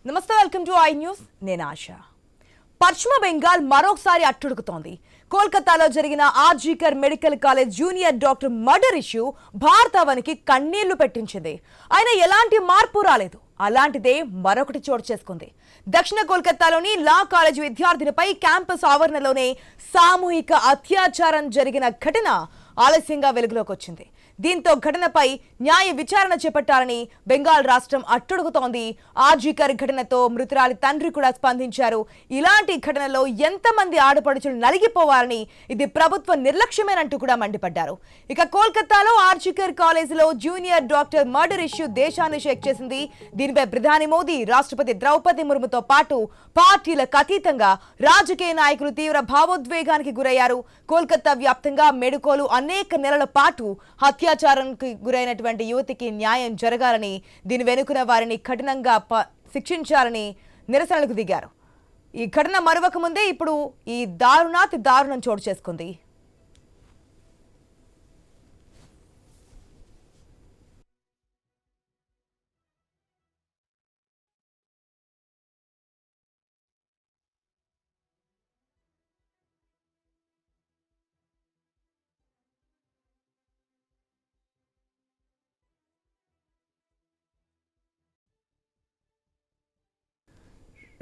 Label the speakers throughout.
Speaker 1: నమస్తే, welcome to I news. నేను ఆశ. పశ్చిమ బెంగాల్ మరోసారి అట్టుడుకుతోంది. కోల్కతాలో జరిగిన RG Kar medical college junior doctor murder issue భారతావనికి కన్నీళ్లు పెట్టించింది. అయినా ఎలాంటి మార్పు రాలేదు. అలాంటిదే మరొకటి చోటు చేసుకుంది. దక్షిణ కోల్కతాలోని లా కాలేజ్ విద్యార్థినిపై క్యాంపస్ ఆవరణలోనే సామూహిక అత్యాచారం జరిగిన ఘటన ఆలస్యంగా వెలుగులోకి వచ్చింది. దీంతో ఘటనపై న్యాయ విచారణ చేపట్టాలని బెంగాల్ రాష్ట్రం అట్టుడుగుతోంది. ఆర్జీకర్ ఘటనతో మృతురాలి తండ్రి కూడా స్పందించారు. ఇలాంటి ఘటనలో ఎంతమంది ఆడపడుచులు నలిగిపోవాలని, ఇది ప్రభుత్వ నిర్లక్ష్యమేనంటూ కూడా మండిపడ్డారు. ఇక కోల్కతాలో ఆర్జీకర్ కాలేజీలో జూనియర్ డాక్టర్ మర్డర్ ఇష్యూ దేశాన్ని షేక్ చేసింది. దీనిపై ప్రధాని మోదీ, రాష్ట్రపతి ద్రౌపది ముర్ముతో పాటు పార్టీలకు అతీతంగా రాజకీయ నాయకులు తీవ్ర భావోద్వేగానికి గురయ్యారు. కోల్కతా వ్యాప్తంగా మెడుకోలు అనేక నెలల పాటు అత్యాచారానికి గురైనటువంటి యువతికి న్యాయం జరగాలని, దీని వెనుకున్న వారిని కఠినంగా శిక్షించాలని నిరసనలకు దిగారు. ఈ ఘటన మరొక ముందే ఇప్పుడు ఈ దారుణం చోటు చేసుకుంది.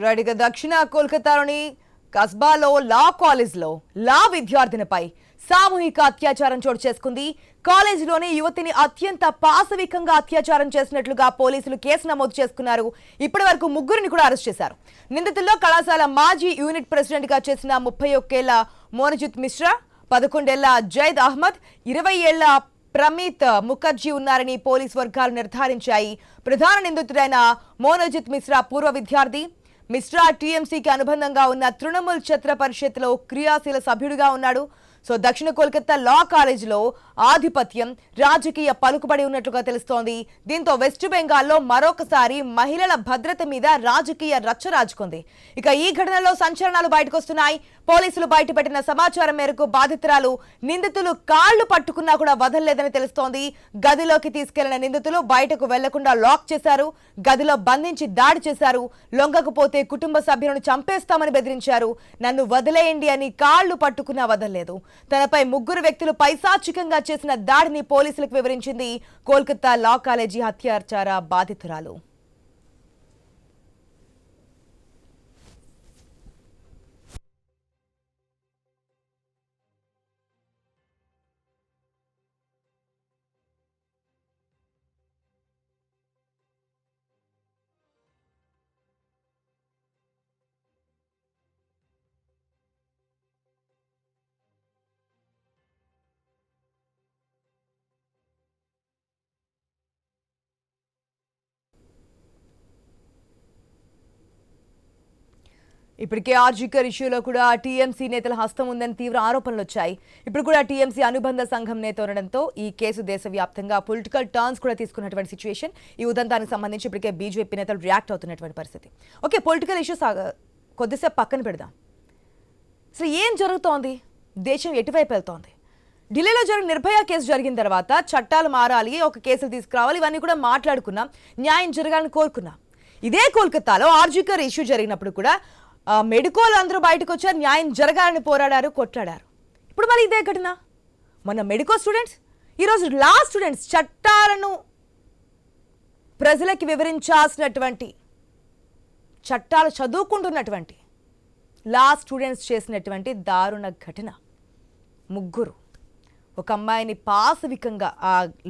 Speaker 1: రైట్గా దక్షిణ కోల్కతాలోని కస్బాలో లా కాలేజ్లో లా విద్యార్థినిపై సామూహిక అత్యాచారం చోటు చేసుకుంది. కాలేజీలోని యువతిని అత్యంత పాశవికంగా అత్యాచారం చేసినట్లుగా పోలీసులు కేసు నమోదు చేసుకున్నారు. ఇప్పటి వరకు ముగ్గురిని కూడా అరెస్ట్ చేశారు. నిందితుల్లో కళాశాల మాజీ యూనిట్ ప్రెసిడెంట్ గా చేసిన 31 ఏళ్ల మోనజిత్ మిశ్రా, 11 ఏళ్ల జైద్ అహ్మద్, 20 ఏళ్ల ప్రమీత్ ముఖర్జీ ఉన్నారని పోలీసు వర్గాలు నిర్ధారించాయి. ప్రధాన నిందితుడైన మోనజిత్ మిశ్రా పూర్వ విద్యార్థి. మిశ్రా టీఎంసీకి అనుబంధంగా ఉన్న తృణమూల్ ఛత్ర పరిషత్లో క్రియాశీల సభ్యుడిగా ఉన్నాడు. సో దక్షిణ కోల్కతా లా కాలేజీలో ఆధిపత్యం, రాజకీయ పలుకుబడి ఉన్నట్లుగా తెలుస్తోంది. దీంతో వెస్ట్ బెంగాల్లో మరొకసారి మహిళల భద్రత మీద రాజకీయ రచ్చ రాజుకుంది. ఇక ఈ ఘటనలో సంచలనాలు బయటకు వస్తున్నాయి. పోలీసులు బయటపెట్టిన సమాచారం మేరకు బాధితురాలు నిందితులు కాళ్లు పట్టుకున్నా కూడా వదలలేదని తెలుస్తోంది. గదిలోకి తీసుకెళ్లిన నిందితులు బయటకు వెళ్లకుండా లాక్ చేశారు. గదిలో బంధించి దాడి చేశారు. లొంగకపోతే కుటుంబ సభ్యులను చంపేస్తామని బెదిరించారు. నన్ను వదిలేయండి అని కాళ్లు పట్టుకున్నా వదలలేదు. తనపై ముగ్గురు వ్యక్తులు పైశాచికంగా చేసిన దాడిని పోలీసులకు వివరించింది కోల్కతా లా కాలేజీ అత్యాచార బాధితురాలు. ఇప్పటికే ఆర్జీకర్ ఇష్యూలో కూడా టీఎంసీ నేతల హస్తం ఉందని తీవ్ర ఆరోపణలు వచ్చాయి. ఇప్పుడు కూడా టీఎంసీ అనుబంధ సంఘం నేత ఉండడంతో ఈ కేసు దేశవ్యాప్తంగా పొలిటికల్ టర్న్స్ కూడా తీసుకున్నటువంటి సిచ్యువేషన్. ఈ ఉదంతానికి సంబంధించి ఇప్పటికే బీజేపీ నేతలు రియాక్ట్ అవుతున్నటువంటి పరిస్థితి. ఓకే, పొలిటికల్ ఇష్యూస్ కొద్దిసేపు పక్కన పెడదాం. అసలు ఏం జరుగుతోంది? దేశం ఎటువైపు వెళ్తోంది? ఢిల్లీలో జరిగిన నిర్భయ కేసు జరిగిన తర్వాత చట్టాలు మారాలి, ఒక కేసులు తీసుకురావాలి, ఇవన్నీ కూడా మాట్లాడుకున్నాం, న్యాయం జరగాలని కోరుకున్నాం. ఇదే కోల్కతాలో ఆర్జీకర్ ఇష్యూ జరిగినప్పుడు కూడా మెడికోలు అందరూ బయటకు వచ్చారు, న్యాయం జరగాలని పోరాడారు, కొట్లాడారు. ఇప్పుడు మరి ఇదే ఘటన. మన మెడికో స్టూడెంట్స్, ఈరోజు లా స్టూడెంట్స్ చట్టాలను ప్రజలకి వివరించాల్సినటువంటి, చట్టాలు చదువుకుంటున్నటువంటి లా స్టూడెంట్స్ చేసినటువంటి దారుణ ఘటన. ముగ్గురు ఒక అమ్మాయిని పాశవికంగా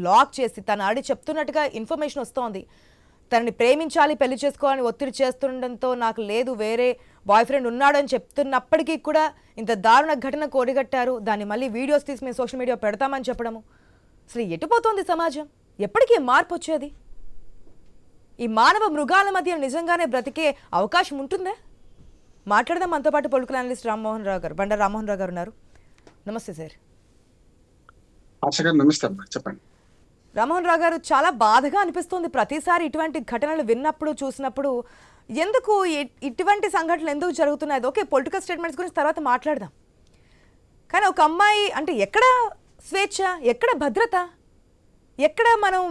Speaker 1: లాక్ చేసి తన ఆడి చెప్తున్నట్టుగా ఇన్ఫర్మేషన్ వస్తోంది. తనని ప్రేమించాలి, పెళ్లి చేసుకోవాలని ఒత్తిడి చేస్తుండడంతో నాకు లేదు, వేరే బాయ్ ఫ్రెండ్ ఉన్నాడు అని చెప్తున్నప్పటికీ కూడా ఇంత దారుణ ఘటన కోడిగట్టారు. దాన్ని మళ్ళీ వీడియోస్ తీసి మేము సోషల్ మీడియా పెడతామని చెప్పడము. అసలు ఎటుపోతోంది సమాజం? ఎప్పటికీ మార్పు వచ్చేది? ఈ మానవ మృగాల మధ్య నిజంగానే బ్రతికే అవకాశం ఉంటుందా? మాట్లాడదాం. మనతో పాటు పొలిటికల్ అనలిస్ట్ రామ్మోహన్ రావు గారు, బండారు రామ్మోహన్ రావు గారు ఉన్నారు. నమస్తే సార్.
Speaker 2: నమస్తే, చెప్పండి.
Speaker 1: రామ్మోహన్ రావు గారు, చాలా బాధగా అనిపిస్తుంది ప్రతిసారి ఇటువంటి ఘటనలు విన్నప్పుడు, చూసినప్పుడు. ఎందుకు ఇటువంటి సంఘటనలు ఎందుకు జరుగుతున్నాయి? ఓకే, పొలిటికల్ స్టేట్మెంట్స్ గురించి తర్వాత మాట్లాడదాం. కానీ ఒక అమ్మాయి అంటే ఎక్కడ స్వేచ్ఛ, ఎక్కడ భద్రత, ఎక్కడ మనం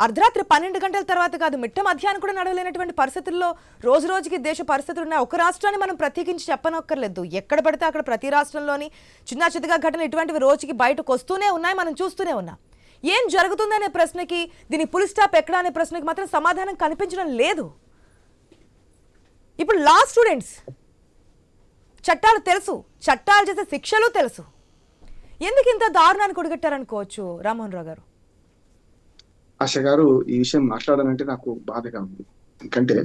Speaker 1: అర్ధరాత్రి 12 గంటల తర్వాత కాదు, మిట్ట మధ్యాహ్నం కూడా నడవలేనటువంటి పరిస్థితుల్లో రోజు రోజుకి దేశ పరిస్థితులు ఉన్నాయి. ఒక రాష్ట్రాన్ని మనం ప్రత్యేకించి చెప్పనక్కర్లేదు, ఎక్కడ పడితే అక్కడ ప్రతి రాష్ట్రంలోని చిన్న చిన్నగా ఘటనలు ఇటువంటివి రోజుకి బయటకు వస్తూనే ఉన్నాయి, మనం చూస్తూనే ఉన్నాం. ఏం జరుగుతుందనే ప్రశ్నకి, దీని పులి స్టాప్ ఎక్కడ అనే ప్రశ్నకి మాత్రం సమాధానం కనిపించడం లేదు. ఇప్పుడు లా స్టూడెంట్స్ చట్టాలు తెలుసు, చట్టాలు చేసే శిక్షలు తెలుసు, ఎందుకు ఇంత దారుణాన్ని కొడిగట్టారనుకోవచ్చు రామ్మోహన్ రావు గారు?
Speaker 2: ఆశ గారు, ఈ విషయం మాట్లాడాలంటే నాకు బాధగా ఉంది. ఎందుకంటే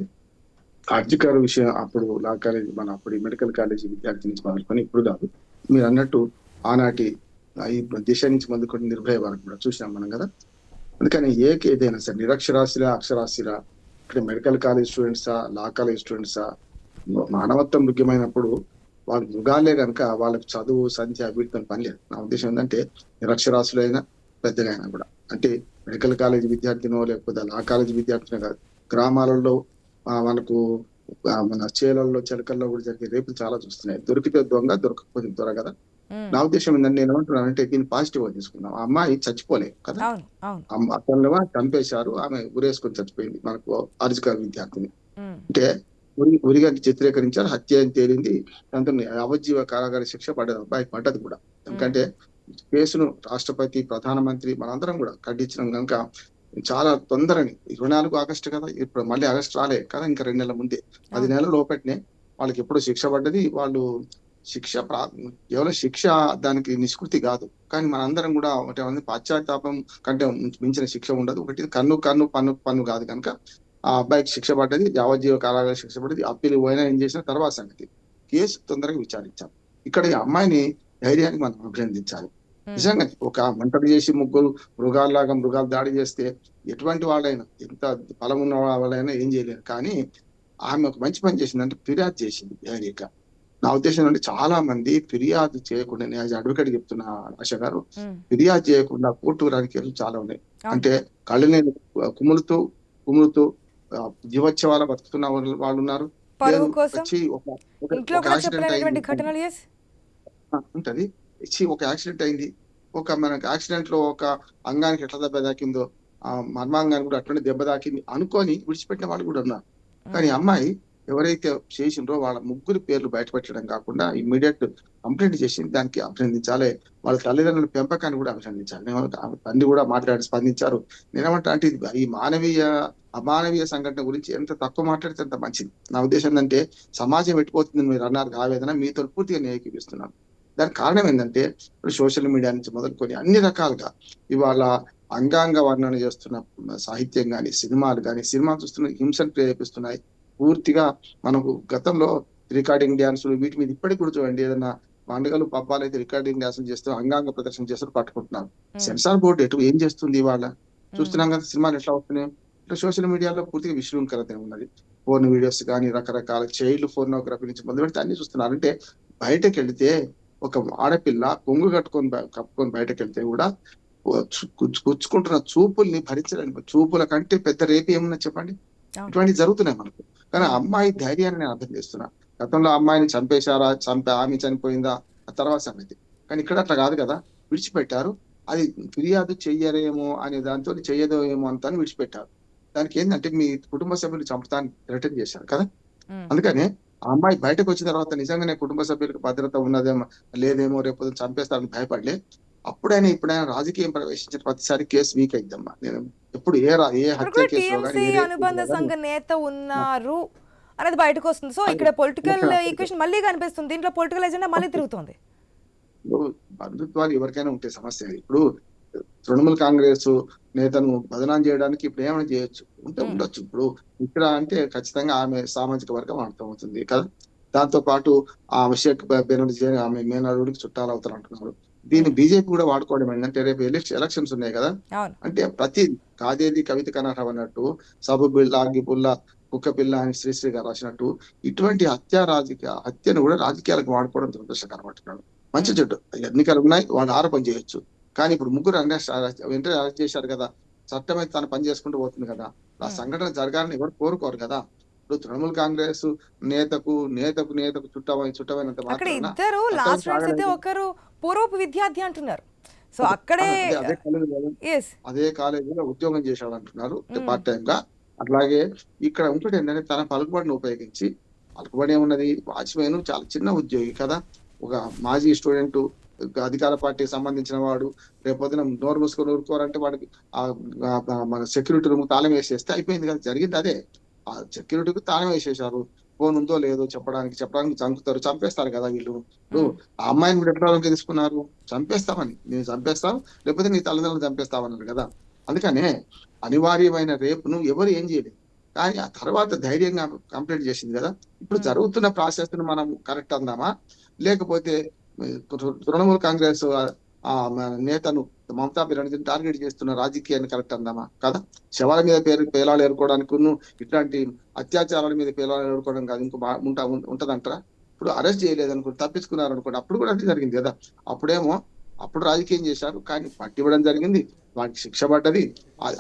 Speaker 2: ఆర్జికర్ విషయం అప్పుడు లా కాలేజీ, మన అప్పుడు మెడికల్ కాలేజీ విద్యార్థి నుంచి మొదలుకొని ఇప్పుడు కాదు, మీరు అన్నట్టు ఆనాటి ఈ దిశ నుంచి మొదలుకొని నిర్భయ వరకు కూడా చూసినాం మనం కదా. అందుకని ఏదైనా సరే నిరక్షరాస్యులా అక్షరాస్యులా, ఇక్కడ మెడికల్ కాలేజ్ స్టూడెంట్సా లా కాలేజ్ స్టూడెంట్సా, మానవత్వం ముఖ్యమైనప్పుడు వాళ్ళు మృగాలే కనుక వాళ్ళకి చదువు సంధ్య వీటితో పని లేదు. నా ఉద్దేశం ఏంటంటే నిరక్షరాస్యులైనా పెద్దగా అయినా కూడా, అంటే మెడికల్ కాలేజ్ విద్యార్థినో లేకపోతే లా కాలేజ్ విద్యార్థినో కాదు, గ్రామాలలో మనకు మన చేలల్లో చిలకల్లో కూడా జరిగే రేపులు చాలా చూస్తున్నాయి. దొరికితే దొంగ, దొరకకపోతే దొర కదా. నా ఉద్దేశం ఏంటంటే నేను ఏమంటున్నానంటే దీన్ని పాజిటివ్ గా తీసుకుందాం. ఆ అమ్మాయి చచ్చిపోలేదు కదా, అతను చంపేశారు, ఆమె ఉరేసుకొని చచ్చిపోయింది మనకు ఆర్జికర్ విద్యార్థిని. అంటే ఉరిగా చిత్రీకరించారు, హత్య అని తేలింది, దాంతో యావజ్జీవ కారాగార శిక్ష పడ్డది, అబ్బాయి పడ్డది కూడా. ఎందుకంటే కేసును రాష్ట్రపతి, ప్రధానమంత్రి మనందరం కూడా ఖండించడం కనుక చాలా తొందరని 24 ఆగస్టు కదా, ఇప్పుడు మళ్ళీ ఆగస్టు రాలే కదా, ఇంకా 2 నెలల ముందే 10 నెలల లోపట్నే వాళ్ళకి ఎప్పుడు శిక్ష పడ్డది. వాళ్ళు శిక్ష కేవలం శిక్ష దానికి నిష్కృతి కాదు, కానీ మనందరం కూడా ఒకటి పాశ్చాత్తాపం కంటే మించిన శిక్ష ఉండదు. ఒకటి కన్ను పన్ను కాదు కనుక ఆ అబ్బాయికి శిక్ష పడ్డది, యావజ్జీవ కారాగార శిక్ష పడ్డది. అప్పీలు పోయినా ఏం చేసిన తర్వాత సంగతి, కేసు తొందరగా విచారించాం. ఇక్కడ ఈ అమ్మాయిని ధైర్యానికి మనం అభినందించాలి. నిజంగా ఒక మంటలు చేసి ముగ్గురు మృగాలు దాడి చేస్తే ఎటువంటి వాళ్ళైనా, ఎంత బలం ఉన్న వాళ్ళైనా ఏం చేయలేరు. కానీ ఆమె ఒక మంచి పని చేసిందంటే ఫిర్యాదు చేసింది ధైర్యంగా. నా ఉద్దేశం అంటే చాలా మంది ఫిర్యాదు చేయకుండా, నేను అడ్వకేట్ చెప్తున్నా ఆశ గారు, ఫిర్యాదు చేయకుండా కోర్టు రాజకీయాలు చాలా ఉన్నాయి. అంటే కళ్ళని కుములుతూ జీవోత్సవాల బతుకుతున్న వాళ్ళు ఉన్నారు. ఉంటది ఒక యాక్సిడెంట్ అయింది, ఒక మనకి యాక్సిడెంట్ లో ఒక అంగానికి ఎట్లా దెబ్బ తాకిందో ఆ మర్మాంగానికి కూడా అట్లనే దెబ్బ తాకింది అనుకొని విడిచిపెట్టిన వాళ్ళు కూడా ఉన్నారు. కానీ అమ్మాయి ఎవరైతే చేసిండ్రో వాళ్ళ ముగ్గురు పేర్లు బయటపెట్టడం కాకుండా ఇమ్మీడియట్ కంప్లైంట్ చేసింది, దానికి అభినందించాలి. వాళ్ళ తల్లిదండ్రుల పెంపకాన్ని కూడా అభినందించాలి. తండ్రి కూడా మాట్లాడి స్పందించారు. నేనేమంటా అంటే ఈ అమానవీయ సంఘటన గురించి ఎంత తక్కువ మాట్లాడితే అంత మంచిది. నా ఉద్దేశం ఏంటంటే సమాజం ఎట్టిపోతుంది మీరు అన్నారు ఆవేదన, మీతో పూర్తిగా న్యాయీకరిస్తున్నాను. దానికి కారణం ఏంటంటే ఇప్పుడు సోషల్ మీడియా నుంచి మొదలుకొని అన్ని రకాలుగా ఇవాళ అంగాంగ వర్ణన చేస్తున్న సాహిత్యం కానీ సినిమాలు చూస్తున్న హింసను ప్రేరేపిస్తున్నాయి. పూర్తిగా మనకు గతంలో రికార్డింగ్ డ్యాన్సులు వీటి మీద ఇప్పటికి కూడా చూడండి, ఏదైనా పండుగలు పబ్బాలు అయితే రికార్డింగ్ డ్యాన్సులు చేస్తూ అంగాంగ ప్రదర్శన చేస్తూ పట్టుకుంటున్నారు. సెన్సార్ బోర్డు ఏం చేస్తుంది ఇవాళ చూస్తున్నాం కదా, సినిమాలు ఎట్లా వస్తున్నాయి. ఇట్లా సోషల్ మీడియాలో పూర్తిగా విశృంఖలత ఉన్నది. ఫోన్ వీడియోస్ కానీ రకరకాల చైల్డ్ ఫోర్నోగ్రఫీ నుంచి మొదలు పెడితే అన్ని చూస్తున్నారు. అంటే బయటకు వెళితే ఒక ఆడపిల్ల కొంగు కప్పుకొని బయటకు వెళ్తే కూడా గుచ్చుకుంటున్న చూపుల్ని భరించడానికి, చూపుల కంటే పెద్ద రేపు ఏమన్నా చెప్పండి, ఇటువంటి జరుగుతున్నాయి మనకు. కానీ అమ్మాయి ధైర్యాన్ని నేను అర్థం చేస్తున్నా. గతంలో అమ్మాయిని చంపేశారా, ఆమె చనిపోయిందా ఆ తర్వాత సంగతి. కానీ ఇక్కడ అట్లా కాదు కదా, విడిచిపెట్టారు. అది ఫిర్యాదు చెయ్యరేమో అనే దాంతో చెయ్యదో ఏమో అంతా విడిచిపెట్టారు. దానికి ఏంటంటే మీ కుటుంబ సభ్యులు చంపుతాన్ని రిటర్న్ చేశారు కదా. అందుకనే ఆ అమ్మాయి బయటకు వచ్చిన తర్వాత నిజంగానే కుటుంబ సభ్యులకు భద్రత ఉన్నదేమో లేదేమో, రేపు చంపేస్తారని భయపడలే. ఇప్పుడైనా రాజకీయం ప్రవేశించిన ప్రతిసారి కేసు వీక్ అయిద్దమ్మా. నేను ఎప్పుడు ఏ హత్య కేసు
Speaker 1: అనుబంధ సంఘ నేత ఉన్నారు అనేది బయటకు వస్తుంది. సో ఇక్కడ పొలిటికల్ ఈక్వేషన్ మళ్ళీ కనిపిస్తుంది, దీంట్లో పొలిటికల్ ఎజెండా మళ్ళీ తిరుగుతుంది.
Speaker 2: బంధుత్వాలు ఎవరికైనా ఉంటే సమస్య. ఇప్పుడు తృణమూల్ కాంగ్రెస్ నేతను బదనాం చేయడానికి ఇప్పుడు ఏమైనా చేయొచ్చు, ఉండొచ్చు. ఇప్పుడు ఇక్కడ అంటే ఖచ్చితంగా ఆమె సామాజిక వర్గం అర్థమవుతుంది కదా. దాంతో పాటు ఆ షేక్ బెనర్జీ ఆమె మేనరుడికి చుట్టాలు అవుతారు అంటున్నారు. దీన్ని బీజేపీ కూడా వాడుకోవడం ఏంటంటే రేపు ఎలక్షన్స్ ఉన్నాయి కదా, అంటే ప్రతి కాదేది కవిత కనర్హం అన్నట్టు సబు బిళ్ళ అగ్గిపుల్ల కుక్క పిల్ల అని శ్రీశ్రీ గారు రాసినట్టు ఇటువంటి హత్యను కూడా రాజకీయాలకు వాడుకోవడం దురదృష్టకరం అంటున్నాడు. మంచి చెడ్డు ఎన్నికలు ఉన్నాయి, వాళ్ళు ఆరోపణ చేయొచ్చు. కానీ ఇప్పుడు ముగ్గురు వెంటనే అరెస్ట్ చేశారు కదా, చట్టం అయితే తన పని చేసుకుంటూ పోతుంది కదా. ఆ సంఘటన జరగాలని ఎవరు కోరుకోరు కదా. ఇప్పుడు తృణమూల్ కాంగ్రెస్ నేతకు చుట్టమైనంత
Speaker 1: ఇద్దరు లాస్ట్ ఒకరు పూర్వపు విద్యార్థి అంటున్నారు. సో అక్కడే
Speaker 2: అదే కాలేజీలో
Speaker 1: ఎస్.
Speaker 2: అదే కాలేజీలో ఉద్యోగం చేశాడు అంటున్నారు పార్ట్ టైం గా. అట్లాగే ఇక్కడ ఇంకోటి ఏంటంటే తన పలుకుబడిని ఉపయోగించి, పలుకుబడి ఏమున్నది, వాచ్మెన్ చాలా చిన్న ఉద్యోగి కదా, ఒక మాజీ స్టూడెంట్, అధికార పార్టీకి సంబంధించిన వాడు, రేపొద్దున నోరు మూసుకొని ఊరుకోరంటే వాడికి మన సెక్యూరిటీ రూమ్ తాళం వేసేస్తే అయిపోయింది కదా. జరిగింది అదే. ఆ సెక్యూరిటీకి తాళం వేసేసారు. ఫోన్ ఉందో లేదో చెప్పడానికి చంపుతారు, చంపేస్తారు కదా వీళ్ళు. ఇప్పుడు ఆ అమ్మాయిని కూడా ఎట్లా తీసుకున్నారు, చంపేస్తామని, నేను చంపేస్తావు లేకపోతే నీ తల్లిదండ్రులు చంపేస్తామన్నారు కదా. అందుకనే అనివార్యమైన రేపును ఎవరు ఏం చేయలేదు, కానీ ఆ తర్వాత ధైర్యంగా కంప్లైంట్ చేసింది కదా. ఇప్పుడు జరుగుతున్న ప్రాసెస్ ను మనం కరెక్ట్ అందామా, లేకపోతే తృణమూల్ కాంగ్రెస్ నేతను మమతా బెనర్జీని టార్గెట్ చేస్తున్న రాజకీయాన్ని కరెక్ట్ అందామా కదా. శవాల మీద పేలాలు ఏరుకోవడానికి, ఇట్లాంటి అత్యాచారాల మీద పేలాలు ఏరుకోవడం కాదు ఇంకో ఉంటదంటారా. ఇప్పుడు అరెస్ట్ చేయలేదు అనుకోండి, తప్పించుకున్నారు అనుకోండి, అప్పుడు కూడా అంటే జరిగింది కదా. అప్పుడు రాజకీయం చేశారు, కానీ పట్టివ్వడం జరిగింది, వాటికి శిక్ష పడ్డది,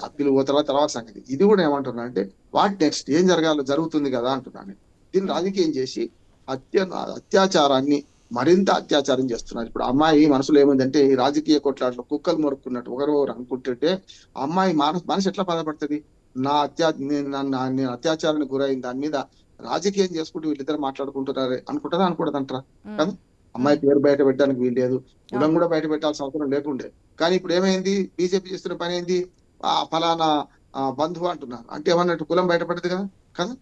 Speaker 2: అప్పీలు పోతారా తర్వాత సంగతి. ఇది కూడా ఏమంటున్నా అంటే వాటి నెక్స్ట్ ఏం జరగాలో జరుగుతుంది కదా అంటున్నాను. దీన్ని రాజకీయం చేసి అత్యాచారాన్ని మరింత అత్యాచారం చేస్తున్నారు. ఇప్పుడు అమ్మాయి మనసులో ఏముందంటే, ఈ రాజకీయ కొట్లాటలో కుక్కలు మొరుక్కున్నట్టు ఒకరు అనుకుంటుంటే అమ్మాయి మనసు ఎట్లా బాధపడుతుంది. నేను అత్యాచారానికి గురైన దాని మీద రాజకీయం చేసుకుంటూ వీళ్ళిద్దరు మాట్లాడుకుంటున్నారు అనుకుంటారా, అనుకోవద్దంటారా కదా. అమ్మాయి పేరు బయట పెట్టడానికి వీల్లేదు, కులం కూడా బయట పెట్టాల్సిన అవసరం లేకుండే. కానీ ఇప్పుడు ఏమైంది, బీజేపీ చేస్తున్న పని ఏంది, ఫలానా బంధువు అంటున్నారు అంటే ఏమన్నట్టు కులం బయటపడదు కదా కదా.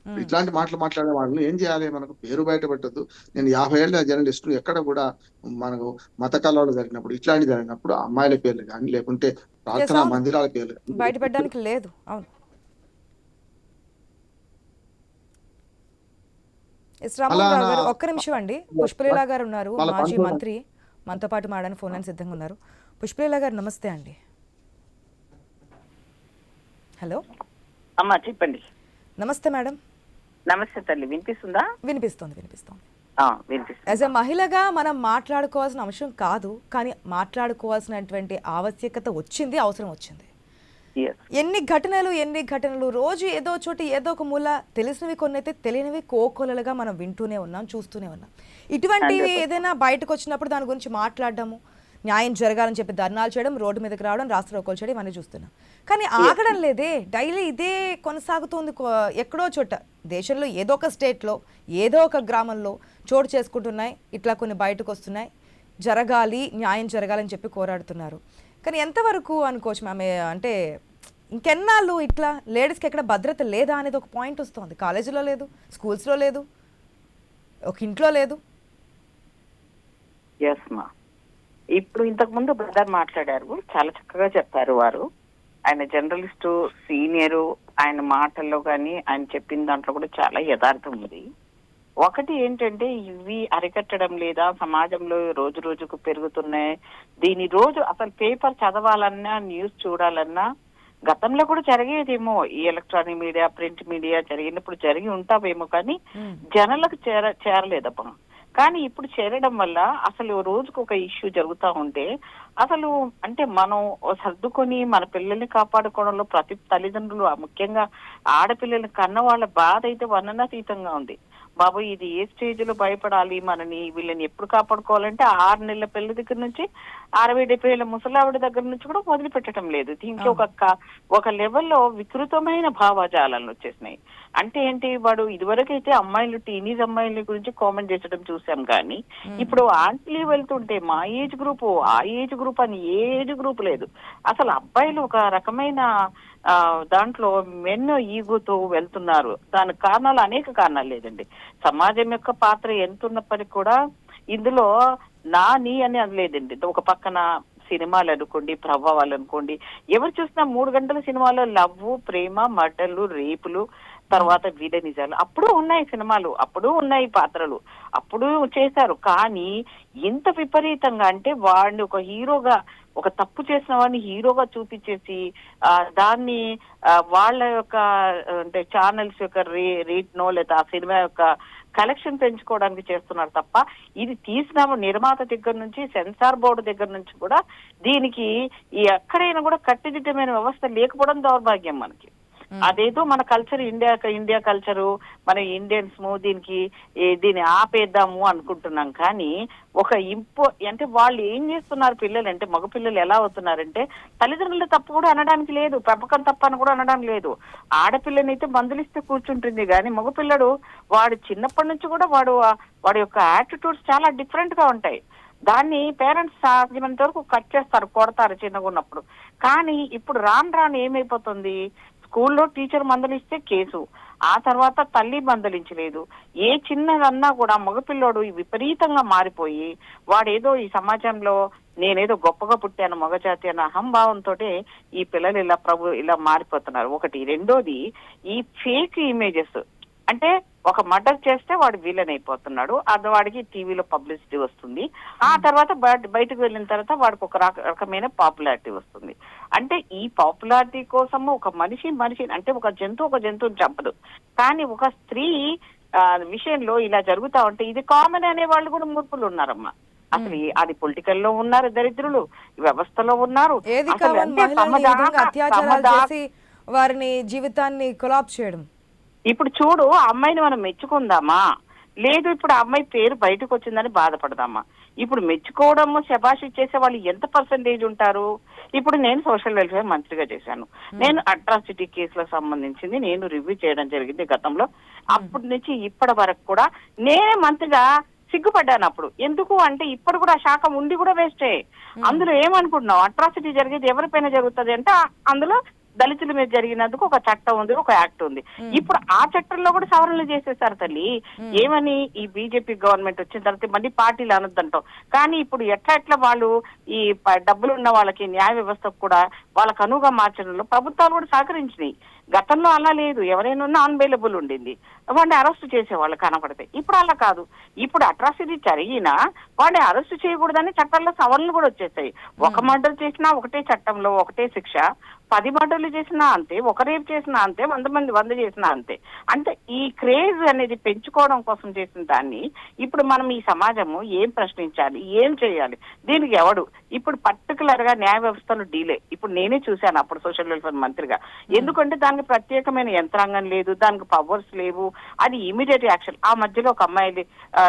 Speaker 2: ఇట్లాంటి మాటలు మాట్లాడే వాళ్ళని ఏం చేయాలి, మనకు పేరు బయట పెట్టద్దు. నేను 50 ఏళ్ళ జర్నలిస్టు, ఎక్కడ కూడా మనకు మత కళలు జరిగినప్పుడు ఇట్లాంటి జరిగినప్పుడు అమ్మాయిల పేర్లు కానీ లేకుంటే ప్రార్థనా మందిరాల పేర్లు
Speaker 1: బయట పెట్టడానికి లేదు. అవును, ఒక్క నిమిషం అండి. పుష్పలీల గారు ఉన్నారు, మాజీ మంత్రి, మనతో పాటు మాడడానికి ఫోన్ లైన్ సిద్ధంగా ఉన్నారు. పుష్పలీల గారు నమస్తే అండి. హలో
Speaker 3: అమ్మా చెప్పండి.
Speaker 1: నమస్తే మేడం.
Speaker 3: నమస్తే తల్లి, వినిపిస్తుందా?
Speaker 1: వినిపిస్తోంది.
Speaker 3: వినిపిస్తుంది.
Speaker 1: యాజ్ ఎ మహిళగా మనం మాట్లాడుకోవాల్సిన అంశం కాదు, కానీ మాట్లాడుకోవాల్సినటువంటి ఆవశ్యకత వచ్చింది, అవసరం వచ్చింది. ఎన్ని ఘటనలు రోజు ఏదో చోట ఏదో ఒక మూల, తెలిసినవి కొన్ని అయితే తెలియనివి కోకొలలుగా మనం వింటూనే ఉన్నాం, చూస్తూనే ఉన్నాం. ఇటువంటివి ఏదైనా బయటకు వచ్చినప్పుడు దాని గురించి మాట్లాడడము, న్యాయం జరగాలని చెప్పి ధర్నాలు చేయడం, రోడ్డు మీదకి రావడం, రాస్తారోకోలు చేయడం, ఇవన్నీ చూస్తున్నాం. కానీ ఆగడం లేదే, డైలీ ఇదే కొనసాగుతుంది. ఎక్కడో చోట దేశంలో ఏదో ఒక స్టేట్లో ఏదో ఒక గ్రామంలో చోటు చేసుకుంటున్నాయి, ఇట్లా కొన్ని బయటకు వస్తున్నాయి. జరగాలి, న్యాయం జరగాలని చెప్పి కోరాడుతున్నారు. కానీ ఎంతవరకు అనుకోవచ్చు ఆమె, అంటే ఇంకెన్నాళ్ళు ఇట్లా లేడీస్కి ఎక్కడ భద్రత లేదా అనేది ఒక పాయింట్ వస్తుంది. కాలేజీలో లేదు, స్కూల్స్లో లేదు, ఒక ఇంట్లో లేదు.
Speaker 3: ఇప్పుడు ఇంతకు ముందు బ్రదర్ మాట్లాడారు, చాలా చక్కగా చెప్పారు వారు. ఆయన జర్నలిస్టు, సీనియరు, ఆయన మాటల్లో కానీ ఆయన చెప్పిన దాంట్లో కూడా చాలా యథార్థం ఉంది. ఒకటి ఏంటంటే, ఇవి అరికట్టడం లేదా, సమాజంలో రోజు రోజుకు పెరుగుతున్నాయి. దీని రోజు అసలు పేపర్ చదవాలన్నా, న్యూస్ చూడాలన్నా, గతంలో కూడా జరిగేదేమో, ఈ ఎలక్ట్రానిక్ మీడియా, ప్రింట్ మీడియా జరిగినప్పుడు జరిగి ఉంటావేమో, కానీ జనాలకు చేరలేదప్ప. కానీ ఇప్పుడు చేరడం వల్ల అసలు రోజుకు ఒక ఇష్యూ జరుగుతూ ఉంటే, అసలు అంటే మనం సర్దుకొని మన పిల్లల్ని కాపాడుకోవడంలో ప్రతి తల్లిదండ్రులు, ముఖ్యంగా ఆడపిల్లల్ని కన్న వాళ్ళ బాధ అయితే వర్ణనాతీతంగా ఉంది. బాబు ఇది ఏ స్టేజ్ లో భయపడాలి, మనని వీళ్ళని ఎప్పుడు కాపాడుకోవాలంటే 6 నెలల పిల్లల దగ్గర నుంచి 60-70 ఏళ్ళ ముసలావిడ దగ్గర నుంచి కూడా మొదలు పెట్టడం లేదు. దీనికి ఒక లెవెల్లో వికృతమైన భావజాలను వచ్చేసినాయి. అంటే ఏంటి, వాడు ఇదివరకైతే అమ్మాయిలు, టీనేజ్ అమ్మాయిల గురించి కామెంట్ చేసడం చూసాం, కానీ ఇప్పుడు ఆంటీలు వెళ్తుంటే మా ఏజ్ గ్రూప్, ఆ ఏజ్ గ్రూప్ అని ఏ ఏజ్ గ్రూప్ లేదు. అసలు అబ్బాయిలు ఒక రకమైన దాంట్లో మెన్ ఈగోతో వెళ్తున్నారు. దానికి కారణాలు అనేక కారణాలు లేదండి. సమాజం యొక్క పాత్ర ఎంత ఉన్నప్పటికీ కూడా ఇందులో నీ అని అనలేదండి. ఒక పక్కన సినిమాలు అనుకోండి, ప్రభావాలు అనుకోండి, ఎవరు చూసినా 3 గంటల సినిమాలో లవ్, ప్రేమ, మర్డర్లు, రేపులు, తర్వాత వీడ నిజాలు అప్పుడు ఉన్నాయి సినిమాలు, అప్పుడు ఉన్నాయి పాత్రలు, అప్పుడు చేశారు. కానీ ఇంత విపరీతంగా అంటే వాడిని ఒక హీరోగా, ఒక తప్పు చేసిన వాడిని హీరోగా చూపించేసి దాన్ని వాళ్ళ యొక్క అంటే ఛానల్స్ యొక్క రేట్నో లేదా ఆ సినిమా యొక్క కలెక్షన్ పెంచుకోవడానికి చేస్తున్నారు తప్ప, ఇది తీసిన నిర్మాత దగ్గర నుంచి, సెన్సార్ బోర్డు దగ్గర నుంచి కూడా దీనికి ఎక్కడైనా కూడా కట్టుదిట్టమైన వ్యవస్థ లేకపోవడం దౌర్భాగ్యం మనకి. అదేదో మన కల్చర్ ఇండియా కల్చరు, మన ఇండియన్స్ దీనికి దీన్ని ఆపేద్దాము అనుకుంటున్నాం. కానీ ఒక అంటే వాళ్ళు ఏం చేస్తున్నారు పిల్లలు అంటే, మగ పిల్లలు ఎలా అవుతున్నారంటే తల్లిదండ్రుల తప్పు కూడా అనడానికి లేదు, పెంపకం తప్పు అని కూడా అనడానికి లేదు. ఆడపిల్లనైతే మందులిస్తే కూర్చుంటుంది, కానీ మగపిల్లడు వాడు చిన్నప్పటి నుంచి కూడా వాడి యొక్క యాటిట్యూడ్స్ చాలా డిఫరెంట్ గా ఉంటాయి. దాన్ని పేరెంట్స్ సాధ్యమైనంత వరకు కట్ చేస్తారు, కొడతారు చిన్నగా ఉన్నప్పుడు. కానీ ఇప్పుడు రాను ఏమైపోతుంది, స్కూల్లో టీచర్ మందలిస్తే కేసు, ఆ తర్వాత తల్లి మందలించలేదు. ఏ చిన్నదన్నా కూడా మగపిల్లోడు విపరీతంగా మారిపోయి వాడేదో ఈ సమాజంలో నేనేదో గొప్పగా పుట్టాను మగజాతి అన్న అహంభావంతో ఈ పిల్లలు ఇలా మారిపోతున్నారు. ఒకటి. రెండోది ఈ ఫేక్ ఇమేజెస్, అంటే ఒక మర్డర్ చేస్తే వాడు విలన్ అయిపోతున్నాడు, అది వాడికి టీవీలో పబ్లిసిటీ వస్తుంది, ఆ తర్వాత బయటకు వెళ్ళిన తర్వాత వాడికి ఒక రకమైన పాపులారిటీ వస్తుంది. అంటే ఈ పాపులారిటీ కోసము ఒక మనిషి అంటే ఒక జంతువుని చంపదు, కానీ ఒక స్త్రీ విషయంలో ఇలా జరుగుతా ఉంటే ఇది కామన్ అనే వాళ్ళు కూడా మూర్ఖులు ఉన్నారమ్మా. అసలు అది పొలిటికల్ లో ఉన్నారు దరిద్రులు, వ్యవస్థలో ఉన్నారు.
Speaker 1: వారిని జీవితాన్ని కొలాప్స్ చేయడం.
Speaker 3: ఇప్పుడు చూడు, ఆ అమ్మాయిని మనం మెచ్చుకుందామా, లేదు ఇప్పుడు ఆ అమ్మాయి పేరు బయటకు వచ్చిందని బాధపడదామా? ఇప్పుడు మెచ్చుకోవడము శబాష్ ఇచ్చేసే వాళ్ళు ఎంత పర్సెంటేజ్ ఉంటారు? ఇప్పుడు నేను సోషల్ వెల్ఫేర్ మంత్రిగా చేశాను, నేను అట్రాసిటీ కేసులకు సంబంధించింది నేను రివ్యూ చేయడం జరిగింది గతంలో. అప్పటి నుంచి ఇప్పటి వరకు కూడా నేనే మంత్రిగా సిగ్గుపడ్డాను. అప్పుడు ఎందుకు అంటే ఇప్పుడు కూడా శాఖ ఉండి కూడా వేస్టే. అందులో ఏమనుకుంటున్నావు, అట్రాసిటీ జరిగేది ఎవరిపైన జరుగుతుంది అంటే అందులో దళితుల మీద జరిగినందుకు ఒక చట్టం ఉంది, ఒక యాక్ట్ ఉంది. ఇప్పుడు ఆ చట్టంలో కూడా సవరణలు చేసేసారు తల్లి. ఏమని, ఈ బీజేపీ గవర్నమెంట్ వచ్చిన తర్వాత మళ్ళీ పార్టీలు అనొద్దంటాం, కానీ ఇప్పుడు ఎట్లా వాళ్ళు ఈ డబ్బులు ఉన్న వాళ్ళకి న్యాయ వ్యవస్థకు కూడా వాళ్ళకు అనువుగా మార్చడంలో ప్రభుత్వాలు కూడా సహకరించినాయి. గతంలో అలా లేదు, ఎవరైనా నాన్ బెయిలబుల్ ఉండింది, వాడిని అరెస్ట్ చేసేవాళ్ళు కనపడితే. ఇప్పుడు అలా కాదు, ఇప్పుడు అట్రాసిటీ జరిగినా వాడిని అరెస్ట్ చేయకూడదని చట్టాల్లో సవరణలు కూడా వచ్చేసాయి. ఒక మర్డర్ చేసినా ఒకటే చట్టంలో ఒకటే శిక్ష, 10 మర్డర్లు చేసినా అంతే, ఒక రేపు చేసినా అంతే, 100 చేసినా అంతే. అంటే ఈ క్రేజ్ అనేది పెంచుకోవడం కోసం చేసిన దాన్ని ఇప్పుడు మనం ఈ సమాజము ఏం ప్రశ్నించాలి, ఏం చేయాలి, దీనికి ఎవడు? ఇప్పుడు పర్టికులర్ గా న్యాయ వ్యవస్థలో డీలే. ఇప్పుడు నేనే చూశాను అప్పుడు సోషల్ వెల్ఫేర్ మంత్రిగా, ఎందుకంటే దానికి ప్రత్యేకమైన యంత్రాంగం లేదు, దానికి పవర్స్ లేవు, అది ఇమీడియట్ యాక్షన్. ఆ మధ్యలో ఒక అమ్మాయిని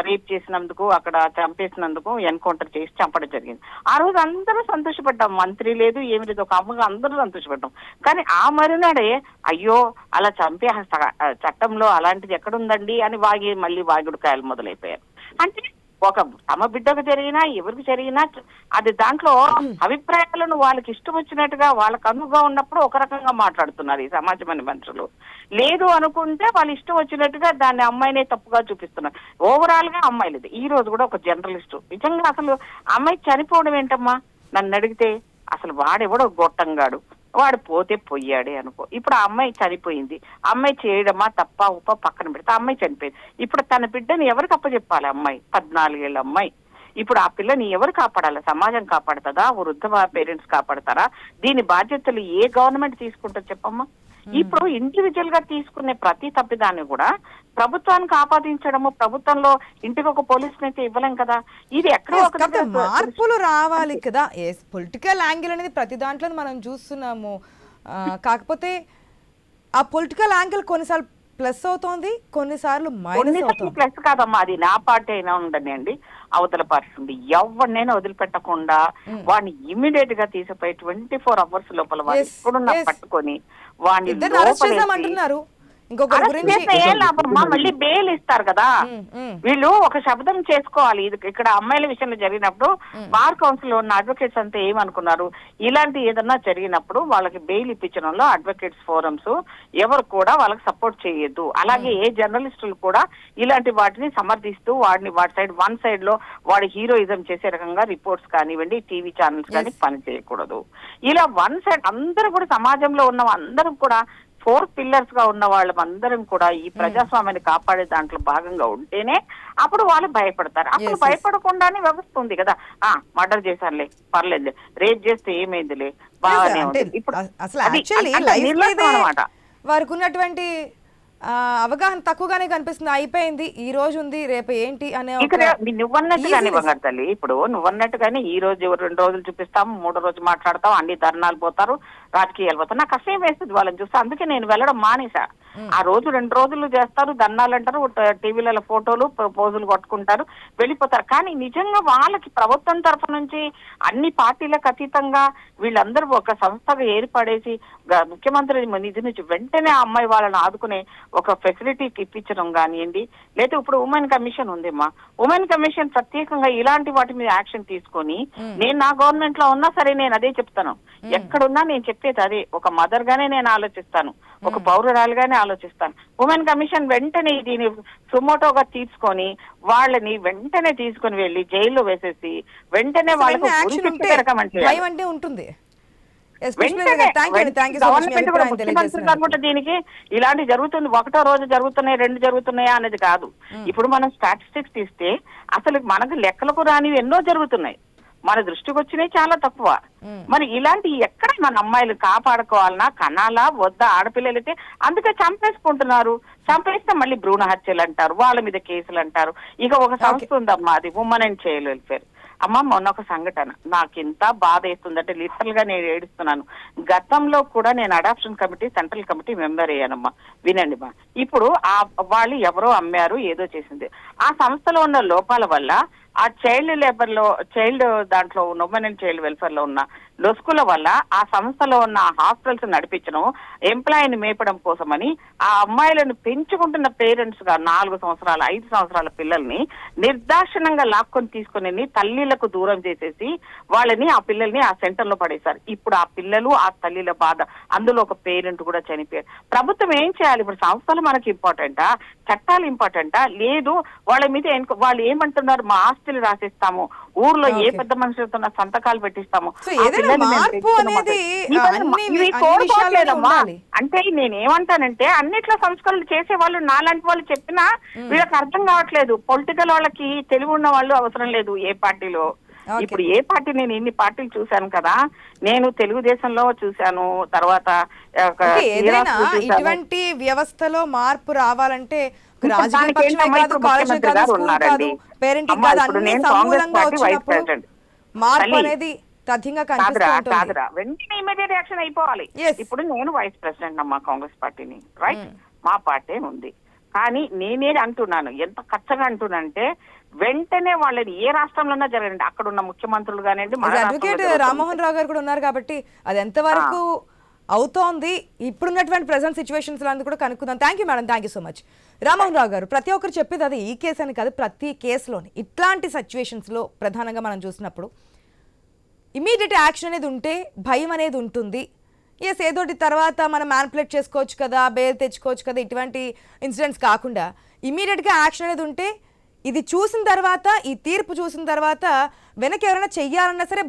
Speaker 3: రేప్ చేసినందుకు, అక్కడ చంపేసినందుకు ఎన్కౌంటర్ చేసి చంపడం జరిగింది. ఆ రోజు అందరూ సంతోషపడ్డాం, మంత్రి లేదు ఏమి లేదు, ఒక అమ్మగా అందరూ సంతోషపడ్డాం. కానీ ఆ మరునాడే అయ్యో అలా చంపే చట్టంలో అలాంటిది ఎక్కడుందండి అని మళ్ళీ వాగుడుకాయలు మొదలైపోయారు. అంటే ఒక తమ బిడ్డకు జరిగినా ఎవరికి జరిగినా అది దాంట్లో అభిప్రాయాలను వాళ్ళకి ఇష్టం వచ్చినట్టుగా వాళ్ళకు అనువుగా ఉన్నప్పుడు ఒక రకంగా మాట్లాడుతున్నారు ఈ సమాజం అని మనుషులు. లేదు అనుకుంటే వాళ్ళు ఇష్టం వచ్చినట్టుగా దాన్ని అమ్మాయినే తప్పుగా చూపిస్తున్నారు. ఓవరాల్ గా అమ్మాయిలది. ఈ రోజు కూడా ఒక జర్నలిస్ట్ నిజంగా అసలు అమ్మాయి చనిపోవడం ఏంటమ్మా నన్ను అడిగితే, అసలు వాడెవడో గొట్టంగాడు, వాడు పోతే పోయాడే అనుకో. ఇప్పుడు ఆ అమ్మాయి చనిపోయింది, అమ్మాయి చేయడమా తప్ప ఉప్ప పక్కన పెడితే అమ్మాయి చనిపోయింది. ఇప్పుడు తన బిడ్డని ఎవరికి అప్పచెప్పాలి? అమ్మాయి 14 ఏళ్ళ అమ్మాయి. ఇప్పుడు ఆ పిల్లని ఎవరు కాపాడాలి? సమాజం కాపాడుతుందా? వృద్ధ పేరెంట్స్ కాపాడతారా? దీని బాధ్యతలు ఏ గవర్నమెంట్ తీసుకుంటుంది చెప్పమ్మా? ఇప్పుడు ఇండివిజువల్ గా తీసుకునే ప్రతి తప్పిదాన్ని కూడా ప్రభుత్వానికి ఆపాదించడము, ప్రభుత్వంలో ఇంటికి ఒక పోలీసుని అయితే ఇవ్వలేం కదా. ఇది ఎక్కడో
Speaker 1: మార్పులు రావాలి కదా. పొలిటికల్ యాంగిల్ అనేది ప్రతి దాంట్లో మనం చూస్తున్నాము. కాకపోతే ఆ పొలిటికల్ యాంగిల్ కొన్నిసార్లు ప్లస్ అవుతోంది, కొన్నిసార్లు మైనస్ అవుతుంది.
Speaker 3: ప్లస్ కాదమ్మా, అది నా పార్టీ అయినా ఉండనండి, అవతల పార్టీ ఉంది, ఎవరినైనా వదిలిపెట్టకుండా వాడిని ఇమ్మీడియట్ గా తీసిపోయి 24 hours లోపల వాడు ఎక్కడున్నా పట్టుకొని వాడిని
Speaker 1: అంటున్నారు.
Speaker 3: మళ్ళీ బెయిల్ ఇస్తారు కదా. వీళ్ళు ఒక శబ్దం చేసుకోవాలి. ఇక్కడ అమ్మాయిల విషయంలో జరిగినప్పుడు బార్ కౌన్సిల్ లో ఉన్న అడ్వకేట్స్ అంతా ఏమనుకున్నారు, ఇలాంటి ఏదన్నా జరిగినప్పుడు వాళ్ళకి బెయిల్ ఇప్పించడంలో అడ్వకేట్స్ ఫోరమ్స్ ఎవరు కూడా వాళ్ళకి సపోర్ట్ చేయొద్దు. అలాగే ఏ జర్నలిస్టులు కూడా ఇలాంటి వాటిని సమర్థిస్తూ వన్ సైడ్ లో వాడి హీరోయిజం చేసే రకంగా రిపోర్ట్స్ కానివ్వండి, టీవీ ఛానల్స్ కానీ పని చేయకూడదు. ఇలా వన్ సైడ్ అందరూ కూడా సమాజంలో ఉన్న అందరం కూడా 4 pillars గా ఉన్న వాళ్ళందరం కూడా ఈ ప్రజాస్వామ్యాన్ని కాపాడే దాంట్లో భాగంగా ఉంటేనే అప్పుడు వాళ్ళు భయపడతారు. అప్పుడు భయపడకుండానే వ్యవస్థ ఉంది కదా. మర్డర్ చేశానులే, పర్లేదు, రేప్ చేస్తే ఏమైందిలే, బాగానే ఉంది. ఇప్పుడు
Speaker 1: అసలు వారికి ఉన్నటువంటి అవగాహన తక్కువగానే కనిపిస్తుంది. అయిపోయింది, ఈ రోజు ఉంది, రేపు ఏంటి అనే
Speaker 3: ఇక్కడ నువ్వన్నట్టుగానే బంగారు తల్లి, ఇప్పుడు నువ్వన్నట్టుగానే ఈ రోజు 2 రోజులు చూపిస్తాం, 3 రోజు మాట్లాడతాం, అన్ని ధర్నాలు పోతారు, రాజకీయాలు పోతారు. నాకు అసహ్యం వేస్తుంది వాళ్ళని చూస్తే, అందుకే నేను వెళ్ళడం మానేసా. ఆ రోజు 2 రోజులు చేస్తారు, ధర్నాలు అంటారు, టీవీలలో ఫోటోలు పోజులు కొట్టుకుంటారు, వెళ్ళిపోతారు. కానీ నిజంగా వాళ్ళకి ప్రభుత్వం తరఫు నుంచి అన్ని పార్టీలకు అతీతంగా వీళ్ళందరూ ఒక సంస్థగా ఏర్పడేసి ముఖ్యమంత్రి నిధి నుంచి వెంటనే ఆ అమ్మాయి వాళ్ళని ఆదుకునే ఒక ఫెసిలిటీకి ఇప్పించడం కానివ్వండి, లేదా ఇప్పుడు ఉమెన్ కమిషన్ ఉందమ్మా, ఉమెన్ కమిషన్ ప్రత్యేకంగా ఇలాంటి వాటి మీద యాక్షన్ తీసుకొని, నేను నా గవర్నమెంట్ లో ఉన్నా సరే నేను అదే చెప్తాను, ఎక్కడున్నా నేను చెప్పేది అదే. ఒక మదర్ గానే నేను ఆలోచిస్తాను, ఒక పౌరురాలుగానే ఆలోచిస్తాను. ఉమెన్ కమిషన్ వెంటనే దీన్ని సుమోటోగా తీసుకొని వాళ్ళని వెంటనే తీసుకొని వెళ్ళి జైల్లో వేసేసి వెంటనే వాళ్ళకి
Speaker 1: భయం అంటే ఉంటుంది.
Speaker 3: దీనికి ఇలాంటి జరుగుతుంది, 1వ రోజు జరుగుతున్నాయి, 2 జరుగుతున్నాయా అనేది కాదు. ఇప్పుడు మనం స్టాటిస్టిక్స్ తీస్తే అసలు మనకు లెక్కలకు రానివి ఎన్నో జరుగుతున్నాయి, మన దృష్టికి వచ్చినాయి చాలా తక్కువ. మరి ఇలాంటి ఎక్కడ మన అమ్మాయిలు కాపాడుకోవాలన్నా, కనాలా వద్దా? ఆడపిల్లలైతే అందుకే చంపేసుకుంటున్నారు, చంపేస్తే మళ్ళీ భ్రూణ హత్యలు అంటారు, వాళ్ళ మీద కేసులు అంటారు. ఇక ఒక సంస్థ ఉందమ్మా, అది ఉమెన్ అండ్ చైల్డ్ వెల్ఫేర్. అమ్మ మొన్న ఒక సంఘటన నాకు ఎంత బాధ వేస్తుందంటే లిటరల్ గా నేను ఏడుస్తున్నాను. గతంలో కూడా నేను adoption committee, central committee member అయ్యానమ్మా. వినండి మా, ఇప్పుడు వాళ్ళు ఎవరో అమ్మారు, ఏదో చేసింది, ఆ సంస్థలో ఉన్న లోపాల వల్ల ఆ చైల్డ్ దాంట్లో ఉన్న ఉమెన్ అండ్ చైల్డ్ వెల్ఫేర్ లో ఉన్న లొసుకుల వల్ల ఆ సంస్థలో ఉన్న హాస్టల్స్ నడిపించడం, ఎంప్లాయీని మేపడం కోసమని ఆ అమ్మాయిలను పెంచుకుంటున్న పేరెంట్స్ గా 4 సంవత్సరాల 5 సంవత్సరాల పిల్లల్ని నిర్దాక్షిణంగా లాక్కొని తీసుకుని తల్లిలకు దూరం చేసేసి వాళ్ళని, ఆ పిల్లల్ని ఆ సెంటర్ లో పడేశారు. ఇప్పుడు ఆ పిల్లలు, ఆ తల్లిల బాధ, అందులో ఒక పేరెంట్ కూడా చనిపోయారు. ప్రభుత్వం ఏం చేయాలి? ఇప్పుడు సంస్థలు మనకి ఇంపార్టెంటా, చట్టాలు ఇంపార్టెంటా? లేదు, వాళ్ళ మీద వాళ్ళు ఏమంటున్నారు, మా ఆస్తులు రాసిస్తాము, ఊర్లో ఏ పెద్ద మనుషులతో సంతకాలు పెట్టిస్తాము. అంటే నేనేమంటానంటే అన్నిట్లో సంస్కరణలు చేసే వాళ్ళు నాలాంటి వాళ్ళు చెప్పినా వీళ్ళకి అర్థం కావట్లేదు. పొలిటికల్ వాళ్ళకి తెలివి ఉన్న వాళ్ళు అవసరం లేదు ఏ పార్టీలో. ఇప్పుడు ఏ పార్టీ, నేను ఇన్ని పార్టీలు చూశాను కదా, నేను తెలుగుదేశంలో చూశాను, తర్వాత
Speaker 1: ఇటువంటి వ్యవస్థలో మార్పు రావాలంటే రాజకీయ పక్షమే కాదు, కాలేజీ కాదు, స్కూల్ కాదు, పేరెంటింగ్ కాదు, అన్ని సమూలంగా వచ్చినప్పుడు మార్పు అనేది తథ్యంగా
Speaker 3: కాదురా, వెంటనే ఇమీడియట్ యాక్షన్ అయిపోవాలి. ఇప్పుడు నేను వైస్ ప్రెసిడెంట్ అమ్మా కాంగ్రెస్ పార్టీని, రైట్, మా పార్టీ ఉంది. కానీ నేనే అంటున్నాను, ఎంత ఖచ్చితంగా అంటున్నానంటే వెంటనే వాళ్ళని ఏ రాష్ట్రంలోనే జరగండి, అక్కడ ఉన్న ముఖ్యమంత్రులు కానివ్వండి.
Speaker 1: అడ్వకేట్ రామ్మోహన్ రావు గారు కూడా ఉన్నారు కాబట్టి అది ఎంతవరకు అవుతోంది ఇప్పుడున్నటువంటి ప్రెసెంట్ సిచ్యువేషన్స్ లాంటి కూడా కనుక్కుందాం. Thank you madam, thank you so much. Rammohan Rao garu, ప్రతి ఒక్కరు చెప్పేది అది, ఈ కేసు అని కాదు, ప్రతి కేసులోని ఇట్లాంటి సిచ్యువేషన్స్లో ప్రధానంగా మనం చూసినప్పుడు ఇమీడియట్ యాక్షన్ అనేది ఉంటే భయం అనేది ఉంటుంది. ఏదోటి తర్వాత మనం మ్యానిపులేట్ చేసుకోవచ్చు కదా, బెయిల్ తెచ్చుకోవచ్చు కదా, ఇటువంటి ఇన్సిడెంట్స్ కాకుండా ఇమీడియట్గా యాక్షన్ అనేది ఉంటే, ఇది చూసిన తర్వాత, ఈ తీర్పు చూసిన తర్వాత వెనక ఎవరైనా చెయ్యాలన్నా సరే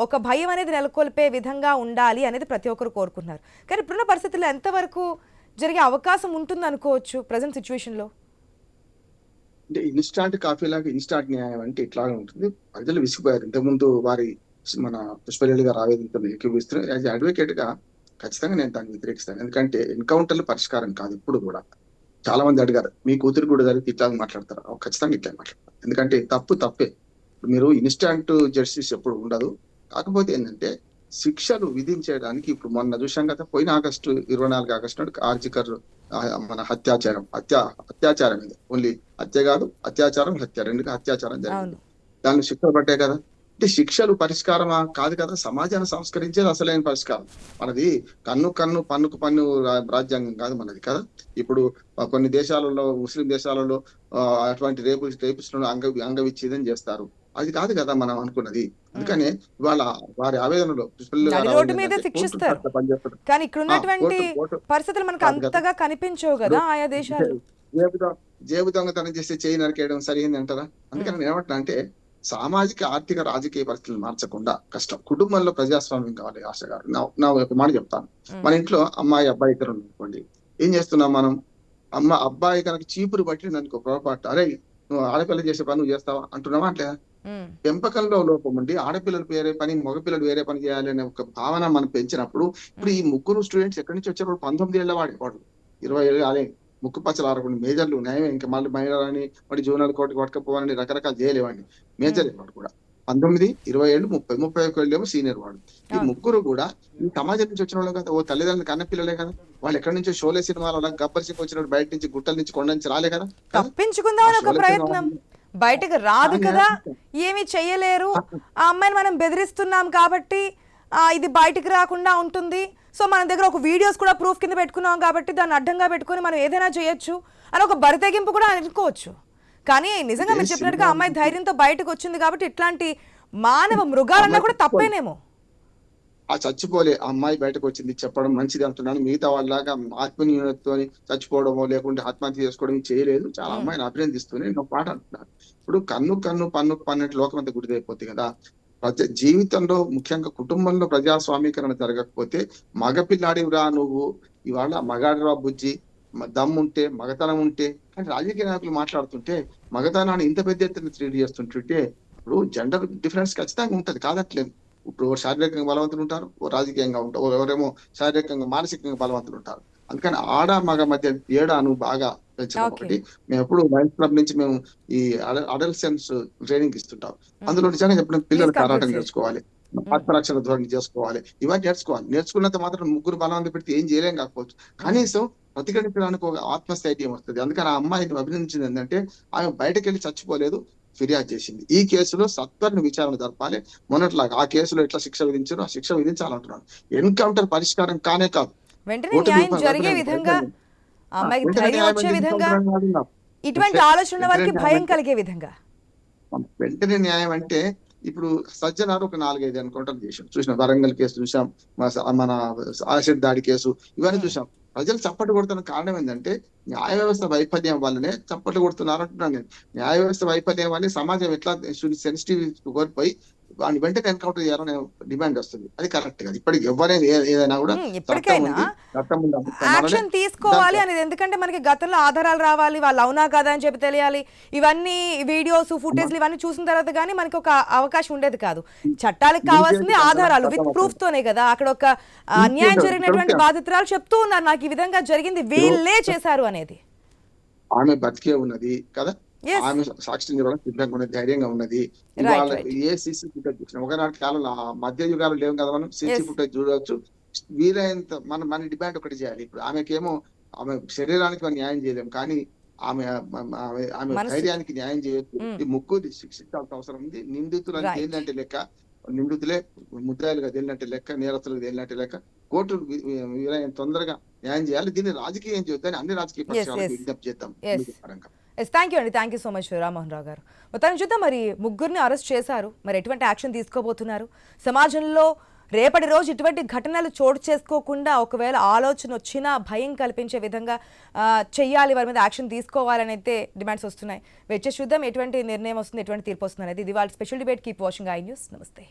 Speaker 1: ఒక భయం అనేది నెలకొల్పే విధంగా ఉండాలి అనేది ప్రతి ఒక్కరు కోరుకుంటున్నారు. కానీ ఇప్పుడున్న పరిస్థితుల్లో ఎంతవరకు జరిగే అవకాశం ఉంటుంది అనుకోవచ్చు ప్రజెంట్ సిచ్యువేషన్లో?
Speaker 2: అంటే ఇన్స్టాంట్ కాఫీ లాగా ఇన్స్టాంట్ న్యాయం అంటే ఇట్లాగే ఉంటుంది. ప్రజలు విసిగిపోయారు. ఇంతకుముందు మన పుష్పలేలు గారు ఆవేదనతో ఏకీభవిస్తున్నారు. యాజ్ అడ్వకేట్ గా ఖచ్చితంగా నేను దాన్ని వ్యతిరేకిస్తాను. ఎందుకంటే ఎన్కౌంటర్లు పరిష్కారం కాదు. ఇప్పుడు కూడా చాలా మంది అడిగారు, మీ కూతురు కూడా జరిగితే ఇట్లా మాట్లాడతారు. ఖచ్చితంగా ఇట్లా మాట్లాడతారు. ఎందుకంటే తప్పే. మీరు ఇన్స్టాంట్ జస్టిస్ ఎప్పుడు ఉండదు. కాకపోతే ఏంటంటే శిక్షలు విధించడానికి ఇప్పుడు మొన్న చూసాం కదా, పోయిన ఆగస్టు 24 ఆగస్టు నాడు ఆర్జికర్ మన అత్యాచారం మీద, ఓన్లీ హత్య కాదు, అత్యాచారం, హత్య, రెండుగా అత్యాచారం జరిగింది. దాన్ని శిక్షలు పడ్డాయి కదా. అంటే శిక్షలు పరిష్కారమా? కాదు కదా. సమాజాన్ని సంస్కరించేది అసలైన పరిష్కారం. మనది పన్నుకు పన్ను రాజ్యాంగం కాదు మనది కదా. ఇప్పుడు కొన్ని దేశాలలో, ముస్లిం దేశాలలో అటువంటి రేపిస్టులను అంగవిచ్ఛేదం చేస్తారు. అది కాదు కదా మనం అనుకున్నది. అందుకనే ఇవాళ వారి ఆవేదనలో జేబు దొంగతనం చేస్తే చేయి నరికేయడం సరైనది అంటారా? అందుకని నేను ఏమంటున్నా అంటే సామాజిక, ఆర్థిక, రాజకీయ పరిస్థితులు మార్చకుండా కష్టం. కుటుంబంలో ప్రజాస్వామ్యం కావాలి. ఆశ గారు, నా ఒక మాట చెప్తాను. మన ఇంట్లో అమ్మాయి, అబ్బాయి ఇద్దరు అనుకోండి, ఏం చేస్తున్నాం మనం? అబ్బాయి కనుక చీపురు పట్టింది అనుకో, పొరపాటు, అరే నువ్వు ఆడపిల్ల చేసే పని నువ్వు చేస్తావా అంటున్నావా? అంటే పెంపకంలో లోపం ఉండి ఆడపిల్లలు వేరే పని, మగపిల్లలు వేరే పని చేయాలి అనే ఒక భావన మనం పెంచినప్పుడు, ఇప్పుడు ఈ ముగ్గురు స్టూడెంట్స్ ఎక్కడి నుంచి వచ్చారు? 19 ఏళ్ల వాడు, 20 ఏళ్ళు కాలే. ముక్కు పచ్చలు ఆరకుండా మేజర్లు న్యాయం ఇంకా మళ్ళీ మైనర్ అని మరి జూనియర్ కోర్టుకి పట్టుకపోవాలని రకరకాలు చేయలేవండి. మేజర్ వాడు కూడా 19, 20 ఏళ్ళు, 30, 31 ఏళ్ళు ఏమో సీనియర్ వాడు. ఈ ముగ్గురు కూడా ఈ సమాజం నుంచి వచ్చిన వాళ్ళు కదా, ఓ తల్లిదండ్రులు కన్న పిల్లలే కదా. వాళ్ళు ఎక్కడి నుంచో షోలే సినిమాలో గబ్బర్ సింగ్ వచ్చినప్పుడు బయట నుంచి గుట్టల నుంచి కొండ నుంచి రాలే కదా.
Speaker 1: తప్పించుకుందాం ఒక ప్రయత్నం, బయటకు రాదు కదా, ఏమీ చెయ్యలేరు, ఆ అమ్మాయిని మనం బెదిరిస్తున్నాం కాబట్టి ఇది బయటికి రాకుండా ఉంటుంది, సో మన దగ్గర ఒక వీడియోస్ కూడా ప్రూఫ్ కింద పెట్టుకున్నాం కాబట్టి దాన్ని అడ్డంగా పెట్టుకుని మనం ఏదైనా చేయొచ్చు అని ఒక బరితెగింపు కూడా అనుకోవచ్చు. కానీ నిజంగా మీరు చెప్పినట్టుగా అమ్మాయి ధైర్యంతో బయటకు వచ్చింది కాబట్టి ఇట్లాంటి మానవ మృగాలన్నా కూడా తప్పేనేమో.
Speaker 2: ఆ చచ్చిపోలే అమ్మాయి బయటకు వచ్చింది చెప్పడం మంచిది అంటున్నాను. మిగతా వాళ్ళలాగా ఆత్మన్యూనతతో చచ్చిపోవడమో లేకుంటే ఆత్మహత్య చేసుకోవడం చేయలేదు. చాలా అమ్మాయిని అభినందిస్తూనే నేను పాట అంటున్నాను. ఇప్పుడు కన్ను పన్నట్టు లోకం అంతా గుడిదైపోతుంది కదా. జీవితంలో ముఖ్యంగా కుటుంబంలో ప్రజాస్వామీకరణ జరగకపోతే మగపిల్లాడివిరా నువ్వు, ఇవాళ మగాడిరా బుజ్జి, దమ్ముంటే మగతనం ఉంటే, కానీ రాజకీయ నాయకులు మాట్లాడుతుంటే మగతనాన్ని ఇంత పెద్ద ఎత్తున ట్రీట్ చేస్తుంటుంటే ఇప్పుడు జెండర్ డిఫరెన్స్ ఖచ్చితంగా ఉంటది, కాదట్లేదు. ఇప్పుడు శారీరకంగా బలవంతులు ఉంటారు, రాజకీయంగా ఉంటారు, ఎవరేమో శారీరకంగా మానసికంగా బలవంతులు ఉంటారు. అందుకని ఆడ మగ మధ్య తేడాను బాగా పెంచడం ఒకటి. మేము ఎప్పుడు లయన్స్ క్లబ్ నుంచి మేము ఈ అడల్సెన్స్ ట్రైనింగ్ ఇస్తుంటాం. అందులో నిజంగా చెప్పిన పిల్లలు కారాటం నేర్చుకోవాలి, ఆత్మరక్షణ ధోరణి చేసుకోవాలి, ఇవన్నీ నేర్చుకోవాలి. నేర్చుకున్నంత మాత్రం ముగ్గురు బలవంతం పెడితే ఏం చేయలేం కాకపోవచ్చు, కనీసం ప్రతిఘటించడానికి ఒక ఆత్మస్థైర్యం వస్తుంది. అందుకని ఆ అమ్మాయిని అభినందించింది ఏంటంటే ఆమె బయటకు వెళ్ళి చచ్చిపోలేదు, ఫిర్యాదు చేసింది. ఈ కేసులో సత్వరణ విచారణ జరపాలి. మొన్నట్లాగా ఆ కేసులో ఎట్లా శిక్ష విధించారో ఆ శిక్ష విధించాలంటున్నాను. ఎన్కౌంటర్ పరిష్కారం కానే కాదు,
Speaker 1: వెంటనే న్యాయం జరిగే విధంగా, అమ్మాయికి ధైర్యం వచ్చే విధంగా, ఇటువంటి ఆలోచన వారికి భయం కలిగే విధంగా
Speaker 2: వెంటనే న్యాయం అంటే ఇప్పుడు సజ్జనారు ఒక 4-5 ఎన్కౌంటర్లు చేసాం, చూసాం. వరంగల్ కేసు చూసాం, మన యాసిడ్ దాడి కేసు, ఇవన్నీ చూసాం. ప్రజలు చప్పట్లు కొడుతున్న కారణం ఏంటంటే న్యాయ వ్యవస్థ వైఫల్యం వల్లనే చప్పట్లు కొడుతున్నారు అంటున్నాను నేను. న్యాయ వ్యవస్థ వైఫల్యం వల్లే సమాజం ఎట్లా సెన్సిటివ్ కోల్పోయి వాడిని వెంటనే ఎన్కౌంటర్ చేయాలని డిమాండ్ వస్తుంది. అది కరెక్ట్ కాదు. ఇప్పటికి ఎవరైనా ఏదైనా కూడా
Speaker 1: యాక్షన్ తీసుకోవాలి అనేది. ఎందుకంటే మనకి గతంలో ఆధారాలు రావాలి, వాళ్ళు అవునా కాదా అని చెప్పి తెలియాలి. ఇవన్నీ వీడియోస్ ఫుటేజ్లు ఇవన్నీ చూసిన తర్వాత కానీ మనకి ఒక అవకాశం ఉండేది కాదు. చట్టాలకు కావాల్సింది ఆధారాలు విత్ ప్రూఫ్ తోనే కదా. అక్కడ ఒక అన్యాయం జరిగినటువంటి బాధితురాలు చెప్తూ ఉన్నారు, నాకు ఈ విధంగా జరిగింది, వీళ్ళే చేశారు అనేది.
Speaker 2: ఆమె బతికే ఉన్నది కదా, ఆమె సాక్షి నిర్వహణ సిద్ధంగా ఉన్నది, ధైర్యంగా ఉన్నది. ఇవాళ ఏ సీసీ ఫుటేజ్ చూసినా ఒకనాటి కాలంలో మధ్య యుగాలు లేవు కదా, మనం సీసీ ఫుటేజ్ చూడవచ్చు. వీలైనంత మన డిమాండ్ ఒకటి చేయాలి. ఇప్పుడు ఆమెకేమో ఆమె శరీరానికి మనం న్యాయం చేయలేము, కానీ ఆమె ధైర్యానికి న్యాయం చేయొచ్చు. ఈ ముగ్గురు శిక్షించాల్సిన అవసరం ఉంది. నిందితులు ఏంటంటే లెక్క, నిందితులే ముద్దాయిలుగా తేలినట్టే లెక్క, నేరస్తులకు తేలినట్టే లెక్క. కోర్టులు వీలైనంత తొందరగా న్యాయం చేయాలి. దీన్ని రాజకీయం చేయొద్దని అన్ని రాజకీయ పక్షాలకు విజ్ఞప్తి చేద్దాం.
Speaker 1: థ్యాంక్ యూ అండి, thank you so much Rammohan Rao garu. మొత్తాన్ని చూద్దాం, మరి ముగ్గురిని అరెస్ట్ చేశారు, మరి ఎటువంటి యాక్షన్ తీసుకోబోతున్నారు. సమాజంలో రేపటి రోజు ఇటువంటి ఘటనలు చోటు చేసుకోకుండా ఒకవేళ ఆలోచన వచ్చినా భయం కల్పించే విధంగా చెయ్యాలి, వారి మీద యాక్షన్ తీసుకోవాలని అయితే డిమాండ్స్ వస్తున్నాయి. వచ్చే చూద్దాం ఎటువంటి నిర్ణయం వస్తుంది, ఎటువంటి తీర్పు వస్తుంది అనేది. ఇది వాళ్ళ special debate. Keep watching I news. నమస్తే.